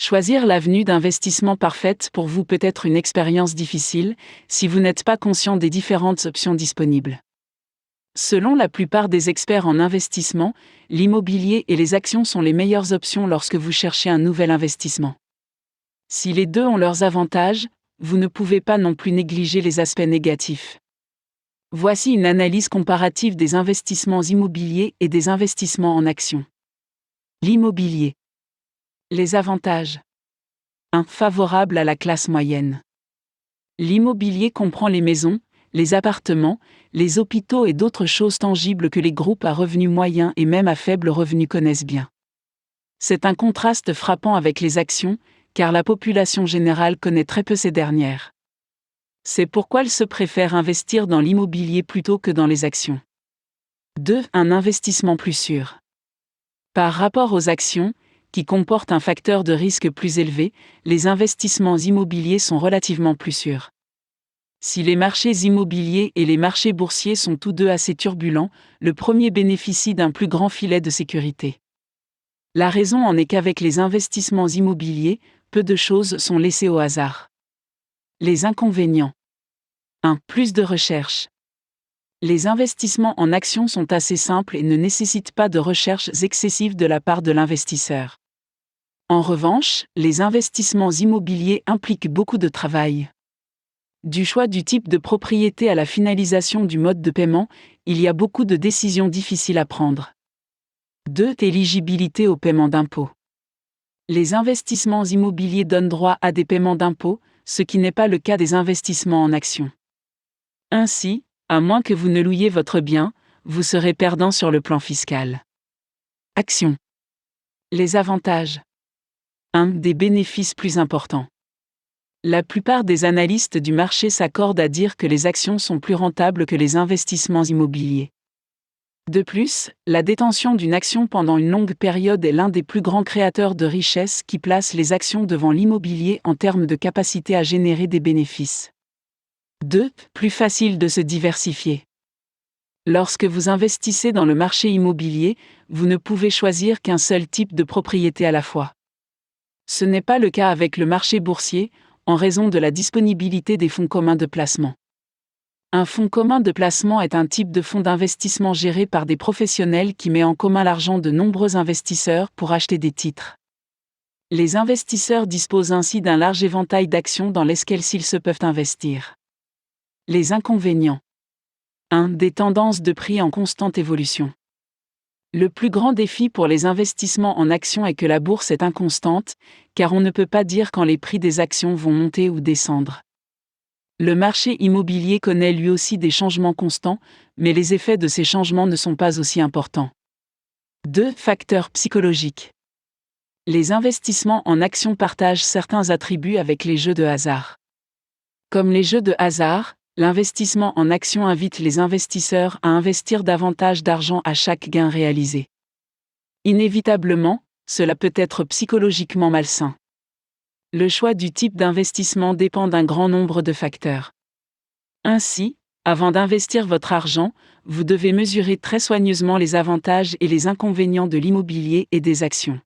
Choisir l'avenue d'investissement parfaite pour vous peut être une expérience difficile, si vous n'êtes pas conscient des différentes options disponibles. Selon la plupart des experts en investissement, l'immobilier et les actions sont les meilleures options lorsque vous cherchez un nouvel investissement. Si les deux ont leurs avantages, vous ne pouvez pas non plus négliger les aspects négatifs. Voici une analyse comparative des investissements immobiliers et des investissements en actions. L'immobilier. Les avantages. 1. Favorable à la classe moyenne. L'immobilier comprend les maisons, les appartements, les hôpitaux et d'autres choses tangibles que les groupes à revenus moyens et même à faible revenu connaissent bien. C'est un contraste frappant avec les actions, car la population générale connaît très peu ces dernières. C'est pourquoi elle se préfère investir dans l'immobilier plutôt que dans les actions. 2. Un investissement plus sûr. Par rapport aux actions, qui comportent un facteur de risque plus élevé, les investissements immobiliers sont relativement plus sûrs. Si les marchés immobiliers et les marchés boursiers sont tous deux assez turbulents, le premier bénéficie d'un plus grand filet de sécurité. La raison en est qu'avec les investissements immobiliers, peu de choses sont laissées au hasard. Les inconvénients. 1. Plus de recherche. Les investissements en actions sont assez simples et ne nécessitent pas de recherches excessives de la part de l'investisseur. En revanche, les investissements immobiliers impliquent beaucoup de travail. Du choix du type de propriété à la finalisation du mode de paiement, il y a beaucoup de décisions difficiles à prendre. 2. Éligibilité au paiement d'impôts. Les investissements immobiliers donnent droit à des paiements d'impôts, ce qui n'est pas le cas des investissements en actions. Ainsi, à moins que vous ne louiez votre bien, vous serez perdant sur le plan fiscal. Actions. Les avantages. 1. Des bénéfices plus importants. La plupart des analystes du marché s'accordent à dire que les actions sont plus rentables que les investissements immobiliers. De plus, la détention d'une action pendant une longue période est l'un des plus grands créateurs de richesse qui place les actions devant l'immobilier en termes de capacité à générer des bénéfices. 2. Plus facile de se diversifier. Lorsque vous investissez dans le marché immobilier, vous ne pouvez choisir qu'un seul type de propriété à la fois. Ce n'est pas le cas avec le marché boursier, en raison de la disponibilité des fonds communs de placement. Un fonds commun de placement est un type de fonds d'investissement géré par des professionnels qui met en commun l'argent de nombreux investisseurs pour acheter des titres. Les investisseurs disposent ainsi d'un large éventail d'actions dans lesquelles ils se peuvent investir. Les inconvénients. 1. Des tendances de prix en constante évolution. Le plus grand défi pour les investissements en actions est que la bourse est inconstante, car on ne peut pas dire quand les prix des actions vont monter ou descendre. Le marché immobilier connaît lui aussi des changements constants, mais les effets de ces changements ne sont pas aussi importants. 2. Facteurs psychologiques. Les investissements en actions partagent certains attributs avec les jeux de hasard. Comme les jeux de hasard, l'investissement en actions invite les investisseurs à investir davantage d'argent à chaque gain réalisé. Inévitablement, cela peut être psychologiquement malsain. Le choix du type d'investissement dépend d'un grand nombre de facteurs. Ainsi, avant d'investir votre argent, vous devez mesurer très soigneusement les avantages et les inconvénients de l'immobilier et des actions.